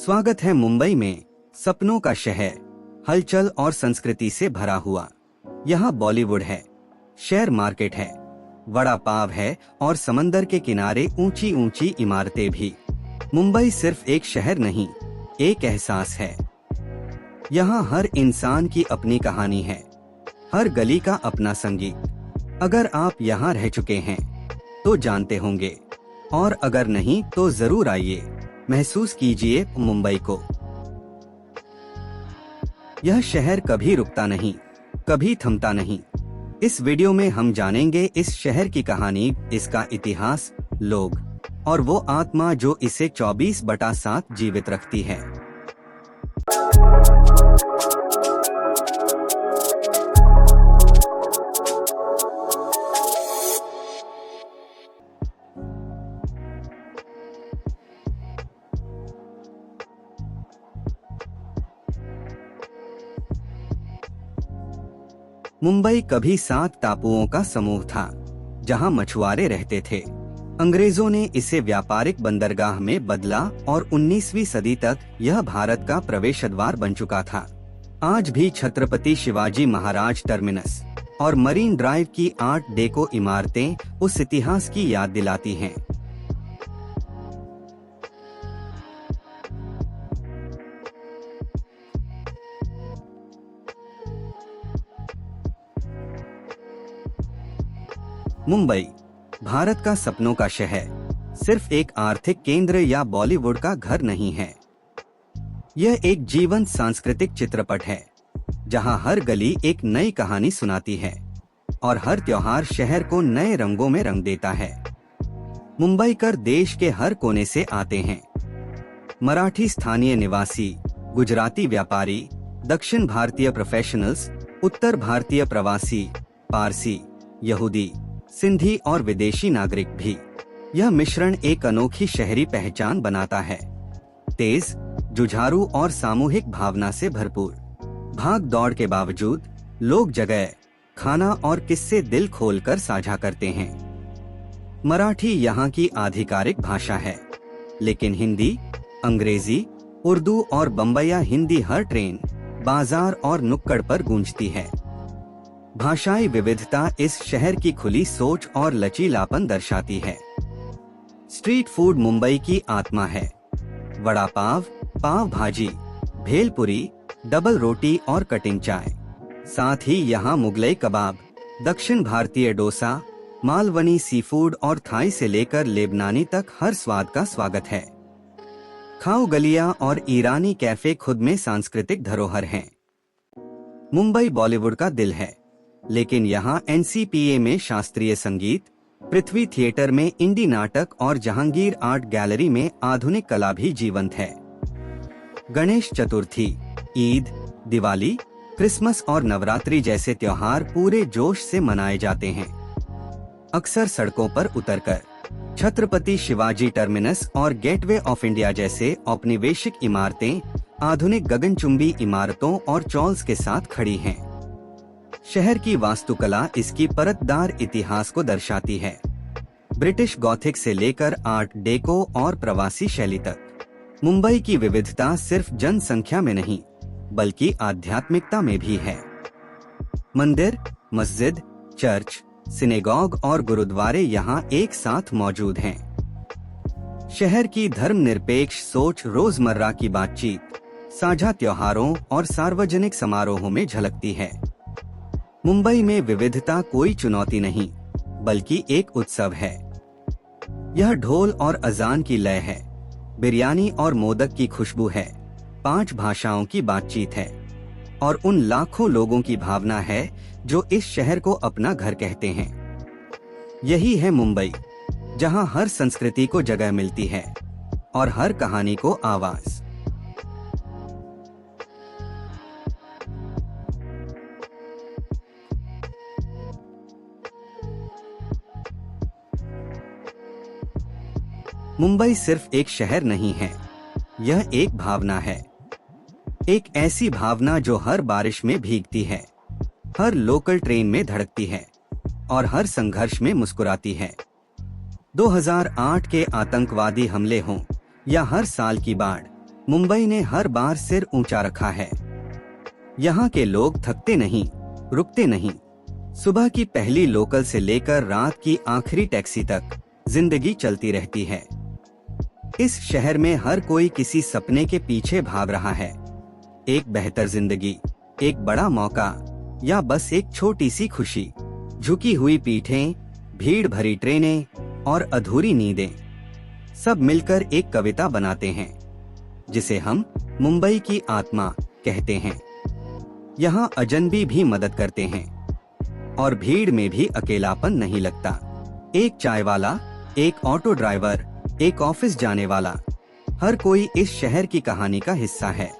स्वागत है मुंबई में, सपनों का शहर, हलचल और संस्कृति से भरा हुआ। यहाँ बॉलीवुड है, शेयर मार्केट है, वड़ा पाव है और समंदर के किनारे ऊंची ऊंची इमारतें भी। मुंबई सिर्फ एक शहर नहीं, एक एहसास है। यहाँ हर इंसान की अपनी कहानी है, हर गली का अपना संगीत। अगर आप यहाँ रह चुके हैं तो जानते होंगे, और अगर नहीं तो जरूर आइए, महसूस कीजिए मुंबई को। यह शहर कभी रुकता नहीं, कभी थमता नहीं। इस वीडियो में हम जानेंगे इस शहर की कहानी, इसका इतिहास, लोग और वो आत्मा जो इसे 24/7 जीवित रखती है। मुंबई कभी 7 टापुओं का समूह था, जहां मछुआरे रहते थे। अंग्रेजों ने इसे व्यापारिक बंदरगाह में बदला और 19वीं सदी तक यह भारत का प्रवेश द्वार बन चुका था। आज भी छत्रपति शिवाजी महाराज टर्मिनस और मरीन ड्राइव की आर्ट डेको इमारतें उस इतिहास की याद दिलाती हैं। मुंबई, भारत का सपनों का शहर, सिर्फ एक आर्थिक केंद्र या बॉलीवुड का घर नहीं है। यह एक जीवंत सांस्कृतिक चित्रपट है, जहां हर गली एक नई कहानी सुनाती है और हर त्योहार शहर को नए रंगों में रंग देता है। मुंबईकर देश के हर कोने से आते हैं। मराठी स्थानीय निवासी, गुजराती व्यापारी, दक्षिण भारतीय प्रोफेशनल्स, उत्तर भारतीय प्रवासी, पारसी, यहूदी, सिंधी और विदेशी नागरिक भी। यह मिश्रण एक अनोखी शहरी पहचान बनाता है। तेज, जुझारू और सामूहिक भावना से भरपूर। भाग दौड़ के बावजूद लोग जगह, खाना और किस्से दिल खोलकर साझा करते हैं। मराठी यहाँ की आधिकारिक भाषा है, लेकिन हिंदी, अंग्रेजी, उर्दू और बम्बईया हिंदी हर ट्रेन, बाजार और नुक्कड़ पर गूंजती है। भाषाई विविधता इस शहर की खुली सोच और लचीलापन दर्शाती है। स्ट्रीट फूड मुंबई की आत्मा है। वड़ा पाव, पाव भाजी, भेलपुरी, डबल रोटी और कटिंग चाय। साथ ही यहाँ मुगलई कबाब, दक्षिण भारतीय डोसा, मालवनी सी फूड और थाई से लेकर लेबनानी तक हर स्वाद का स्वागत है। खाओ गलियां और ईरानी कैफे खुद में सांस्कृतिक धरोहर हैं। मुंबई बॉलीवुड का दिल है, लेकिन यहाँ NCPA में शास्त्रीय संगीत, पृथ्वी थिएटर में इंडी नाटक और जहांगीर आर्ट गैलरी में आधुनिक कला भी जीवंत है। गणेश चतुर्थी, ईद, दिवाली, क्रिसमस और नवरात्रि जैसे त्योहार पूरे जोश से मनाए जाते हैं। अक्सर सड़कों पर उतरकर छत्रपति शिवाजी टर्मिनस और गेटवे ऑफ इंडिया जैसे औपनिवेशिक इमारतें आधुनिक गगनचुंबी इमारतों और चॉल्स के साथ खड़ी हैं। शहर की वास्तुकला इसकी परतदार इतिहास को दर्शाती है। ब्रिटिश गॉथिक से लेकर आर्ट डेको और प्रवासी शैली तक। मुंबई की विविधता सिर्फ जनसंख्या में नहीं, बल्कि आध्यात्मिकता में भी है। मंदिर, मस्जिद, चर्च, सिनेगॉग और गुरुद्वारे यहाँ एक साथ मौजूद हैं। शहर की धर्मनिरपेक्ष सोच रोजमर्रा की बातचीत, साझा त्योहारों और सार्वजनिक समारोहों में झलकती है। मुंबई में विविधता कोई चुनौती नहीं, बल्कि एक उत्सव है। यह ढोल और अजान की लय है, बिरयानी और मोदक की खुशबू है, 5 भाषाओं की बातचीत है और उन लाखों लोगों की भावना है जो इस शहर को अपना घर कहते हैं। यही है मुंबई, जहां हर संस्कृति को जगह मिलती है और हर कहानी को आवाज। मुंबई सिर्फ एक शहर नहीं है, यह एक भावना है। एक ऐसी भावना जो हर बारिश में भीगती है, हर लोकल ट्रेन में धड़कती है और हर संघर्ष में मुस्कुराती है। 2008 के आतंकवादी हमले हों या हर साल की बाढ़, मुंबई ने हर बार सिर ऊंचा रखा है। यहाँ के लोग थकते नहीं, रुकते नहीं। सुबह की पहली लोकल से लेकर रात की आखिरी टैक्सी तक जिंदगी चलती रहती है। इस शहर में हर कोई किसी सपने के पीछे भाग रहा है। एक बेहतर जिंदगी, एक बड़ा मौका, या बस एक छोटी सी खुशी। झुकी हुई पीठें, भीड़ भरी ट्रेनें और अधूरी नींदें, सब मिलकर एक कविता बनाते हैं जिसे हम मुंबई की आत्मा कहते हैं। यहाँ अजनबी भी मदद करते हैं और भीड़ में भी अकेलापन नहीं लगता। एक चाय वाला, एक ऑटो ड्राइवर, एक ऑफिस जाने वाला, हर कोई इस शहर की कहानी का हिस्सा है।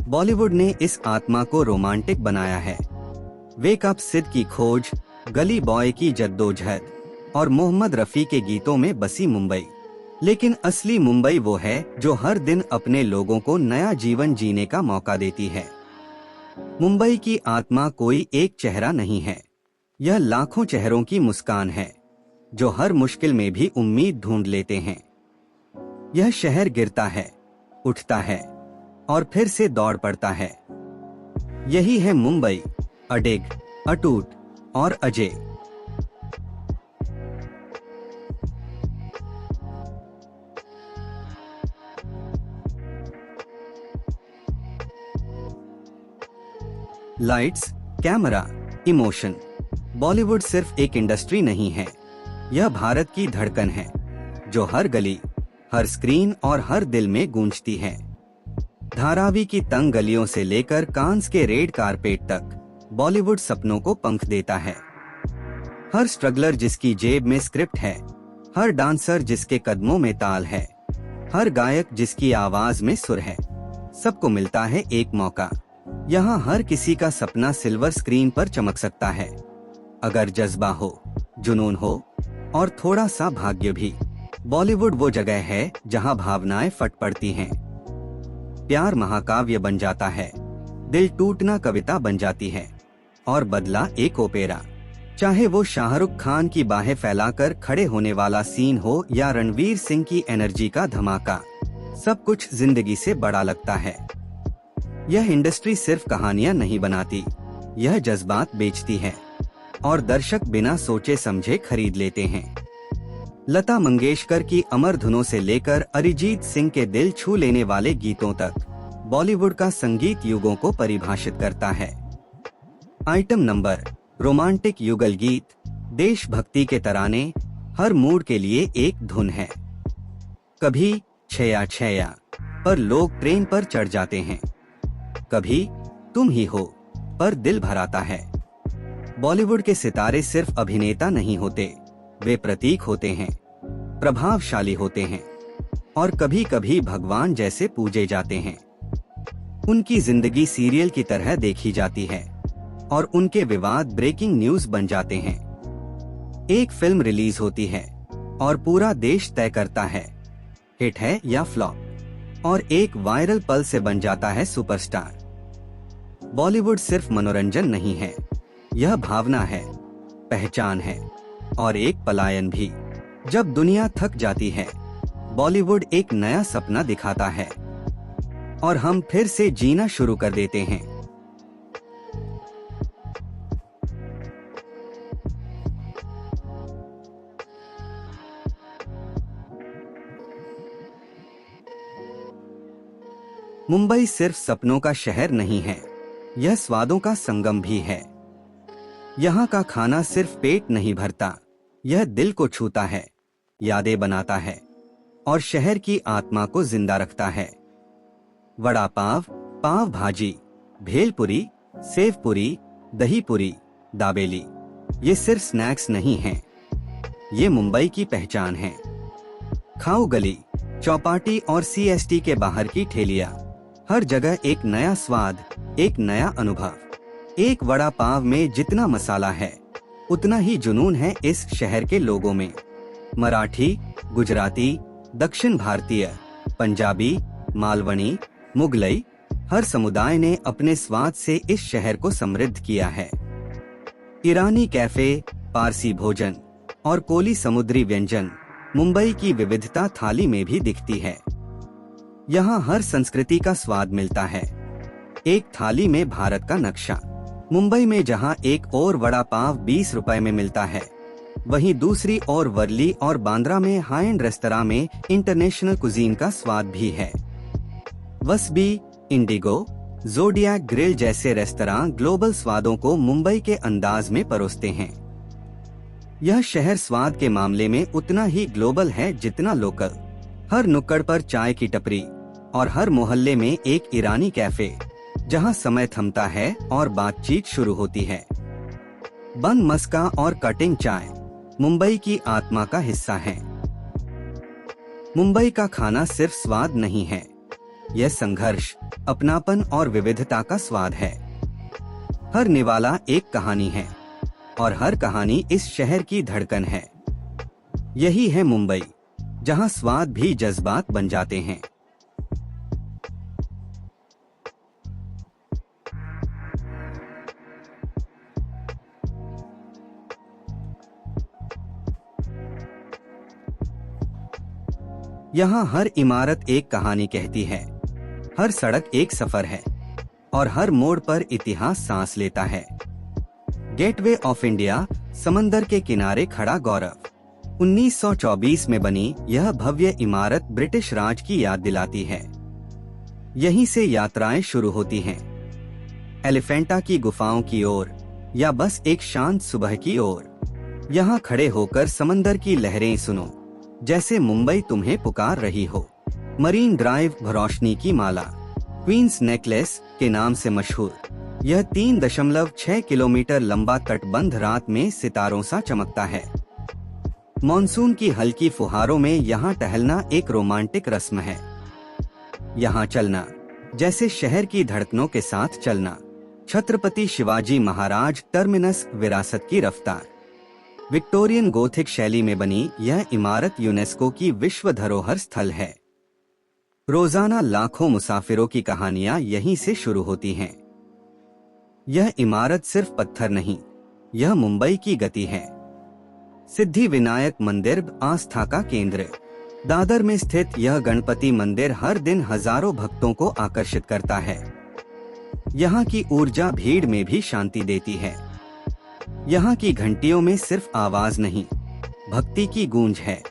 बॉलीवुड ने इस आत्मा को रोमांटिक बनाया है। वेक अप सिड की खोज, गली बॉय की जद्दोजहद और मोहम्मद रफी के गीतों में बसी मुंबई। लेकिन असली मुंबई वो है जो हर दिन अपने लोगों को नया जीवन जीने का मौका देती है। मुंबई की आत्मा कोई एक चेहरा नहीं है, यह लाखों चेहरों की मुस्कान है जो हर मुश्किल में भी उम्मीद ढूंढ लेते हैं। यह शहर गिरता है, उठता है और फिर से दौड़ पड़ता है। यही है मुंबई, अडिग, अटूट और Ajay. Lights, camera, emotion. Bollywood सिर्फ एक इंडस्ट्री नहीं है, यह भारत की धड़कन है जो हर गली, हर स्क्रीन और हर दिल में गूंजती है। धारावी की तंग गलियों से लेकर कांस के रेड कारपेट तक बॉलीवुड सपनों को पंख देता है। हर स्ट्रगलर जिसकी जेब में स्क्रिप्ट है, हर डांसर जिसके कदमों में ताल है, हर गायक जिसकी आवाज में सुर है, सबको मिलता है एक मौका। यहाँ हर किसी का सपना सिल्वर स्क्रीन पर चमक सकता है, अगर जज्बा हो, जुनून हो और थोड़ा सा भाग्य भी। बॉलीवुड वो जगह है जहाँ भावनाएं फट पड़ती हैं। प्यार महाकाव्य बन जाता है, दिल टूटना कविता बन जाती है और बदला एक ओपेरा। चाहे वो शाहरुख खान की बाहें फैलाकर खड़े होने वाला सीन हो या रणवीर सिंह की एनर्जी का धमाका, सब कुछ जिंदगी से बड़ा लगता है। यह इंडस्ट्री सिर्फ कहानियां नहीं बनाती, यह जज्बात बेचती है और दर्शक बिना सोचे समझे खरीद लेते हैं। लता मंगेशकर की अमर धुनों से लेकर अरिजीत सिंह के दिल छू लेने वाले गीतों तक बॉलीवुड का संगीत युगों को परिभाषित करता है। आइटम नंबर, रोमांटिक युगल गीत, देशभक्ति के तराने, हर मूड के लिए एक धुन है। कभी छैया छैया पर लोग ट्रेन पर चढ़ जाते हैं, कभी तुम ही हो पर दिल भराता है। बॉलीवुड के सितारे सिर्फ अभिनेता नहीं होते, वे प्रतीक होते हैं, प्रभावशाली होते हैं और कभी कभी भगवान जैसे पूजे जाते हैं। उनकी जिंदगी सीरियल की तरह देखी जाती है और उनके विवाद ब्रेकिंग न्यूज बन जाते हैं। एक फिल्म रिलीज होती है और पूरा देश तय करता है हिट है या फ्लॉप, और एक वायरल पल से बन जाता है सुपरस्टार। बॉलीवुड सिर्फ मनोरंजन नहीं है, यह भावना है, पहचान है और एक पलायन भी। जब दुनिया थक जाती है, बॉलीवुड एक नया सपना दिखाता है और हम फिर से जीना शुरू कर देते हैं। मुंबई सिर्फ सपनों का शहर नहीं है, यह स्वादों का संगम भी है। यहाँ का खाना सिर्फ पेट नहीं भरता, यह दिल को छूता है, यादें बनाता है और शहर की आत्मा को जिंदा रखता है। वड़ा पाव, पाव भाजी, भेलपुरी, सेवपुरी, दहीपुरी, दाबेली, ये सिर्फ स्नैक्स नहीं हैं, ये मुंबई की पहचान है। खाऊ गली, चौपाटी और सीएसटी के बाहर की ठेलियां, हर जगह एक नया स्वाद, एक नया अनुभव। एक वड़ा पाव में जितना मसाला है, उतना ही जुनून है इस शहर के लोगों में। मराठी, गुजराती, दक्षिण भारतीय, पंजाबी, मालवणी, मुगलई, हर समुदाय ने अपने स्वाद से इस शहर को समृद्ध किया है। ईरानी कैफे, पारसी भोजन और कोली समुद्री व्यंजन मुंबई की विविधता थाली में भी दिखती है। यहाँ हर संस्कृति का स्वाद मिलता है। एक थाली में भारत का नक्शा। मुंबई में जहाँ एक और वड़ा पाव 20 रुपए में मिलता है, वहीं दूसरी ओर वर्ली और बांद्रा में हाई एंड रेस्तरां में इंटरनेशनल कुजीन का स्वाद भी है। वसबी, इंडिगो, ज़ोडिएक ग्रिल जैसे रेस्तरां ग्लोबल स्वादों को मुंबई के अंदाज में परोसते हैं। यह शहर स्वाद के मामले में उतना ही ग्लोबल है जितना लोकल। हर नुक्कड़ पर चाय की टपरी और हर मोहल्ले में एक ईरानी कैफे, जहां समय थमता है और बातचीत शुरू होती है। बन मस्का और कटिंग चाय मुंबई की आत्मा का हिस्सा है। मुंबई का खाना सिर्फ स्वाद नहीं है, यह संघर्ष, अपनापन और विविधता का स्वाद है। हर निवाला एक कहानी है और हर कहानी इस शहर की धड़कन है। यही है मुंबई, जहां स्वाद भी जज्बात बन जाते हैं। यहाँ हर इमारत एक कहानी कहती है, हर सड़क एक सफर है और हर मोड़ पर इतिहास सांस लेता है। गेटवे ऑफ इंडिया, समंदर के किनारे खड़ा गौरव। 1924 में बनी यह भव्य इमारत ब्रिटिश राज की याद दिलाती है। यहीं से यात्राएं शुरू होती हैं, एलिफेंटा की गुफाओं की ओर या बस एक शांत सुबह की ओर। यहाँ खड़े होकर समंदर की लहरें सुनो, जैसे मुंबई तुम्हें पुकार रही हो। मरीन ड्राइव रोशनी की माला, क्वींस नेकलेस के नाम से मशहूर, यह 3.6 किलोमीटर लंबा तटबंध रात में सितारों सा चमकता है। मॉनसून की हल्की फुहारों में यहाँ टहलना एक रोमांटिक रस्म है। यहाँ चलना जैसे शहर की धड़कनों के साथ चलना। छत्रपति शिवाजी महाराज टर्मिनस, विरासत की रफ्तार। विक्टोरियन गोथिक शैली में बनी यह इमारत यूनेस्को की विश्व धरोहर स्थल है। रोजाना लाखों मुसाफिरों की कहानियां यहीं से शुरू होती हैं। यह इमारत सिर्फ पत्थर नहीं, यह मुंबई की गति है। सिद्धि विनायक मंदिर, आस्था का केंद्र। दादर में स्थित यह गणपति मंदिर हर दिन हजारों भक्तों को आकर्षित करता है। यहाँ की ऊर्जा भीड़ में भी शांति देती है। यहाँ की घंटियों में सिर्फ आवाज नहीं, भक्ति की गूंज है।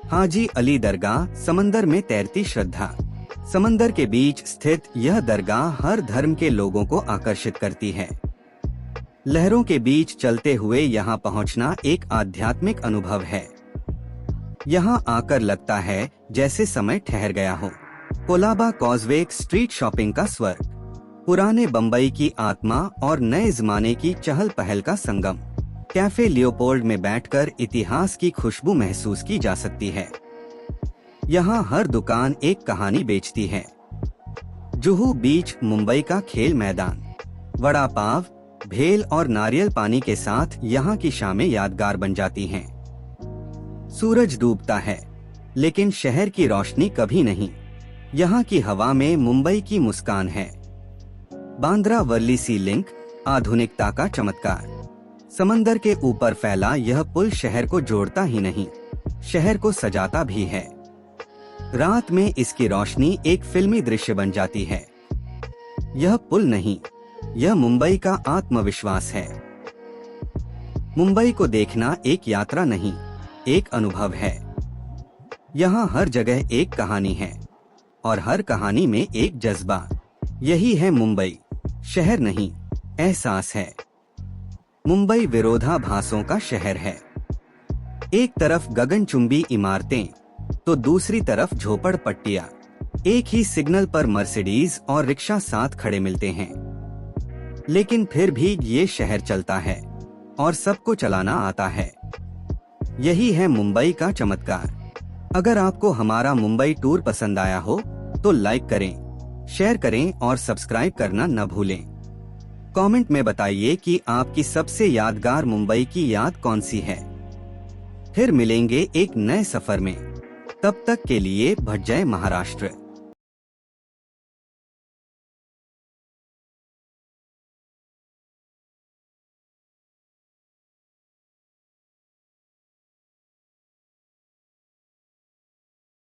हाजी अली दरगाह, समंदर में तैरती श्रद्धा। समंदर के बीच स्थित यह दरगाह हर धर्म के लोगों को आकर्षित करती है। लहरों के बीच चलते हुए यहाँ पहुँचना एक आध्यात्मिक अनुभव है। यहाँ आकर लगता है जैसे समय ठहर गया हो। कोलाबा कॉजवे, स्ट्रीट शॉपिंग का स्वर्ग। पुराने बंबई की आत्मा और नए जमाने की चहल पहल का संगम। कैफे लियोपोल्ड में बैठकर इतिहास की खुशबू महसूस की जा सकती है। यहाँ हर दुकान एक कहानी बेचती है। जुहू बीच, मुंबई का खेल मैदान। वड़ा पाव, भेल और नारियल पानी के साथ यहाँ की शामें यादगार बन जाती हैं। सूरज डूबता है, लेकिन शहर की रोशनी कभी नहीं। यहाँ की हवा में मुंबई की मुस्कान है। बांद्रा वर्ली सी लिंक, आधुनिकता का चमत्कार। समंदर के ऊपर फैला यह पुल शहर को जोड़ता ही नहीं, शहर को सजाता भी है। रात में इसकी रोशनी एक फिल्मी दृश्य बन जाती है। यह पुल नहीं, यह मुंबई का आत्मविश्वास है। मुंबई को देखना एक यात्रा नहीं, एक अनुभव है। यहाँ हर जगह एक कहानी है और हर कहानी में एक जज्बा। यही है मुंबई, शहर नहीं, एहसास है। मुंबई विरोधाभासों का शहर है। एक तरफ गगनचुंबी इमारतें तो दूसरी तरफ झोपड़पट्टियां। एक ही सिग्नल पर मर्सिडीज और रिक्शा साथ खड़े मिलते हैं, लेकिन फिर भी ये शहर चलता है और सबको चलाना आता है। यही है मुंबई का चमत्कार। अगर आपको हमारा मुंबई टूर पसंद आया हो तो लाइक करें, शेयर करें और सब्सक्राइब करना न भूलें। कमेंट में बताइए कि आपकी सबसे यादगार मुंबई की याद कौन सी है। फिर मिलेंगे एक नए सफर में। तब तक के लिए भट जय महाराष्ट्र।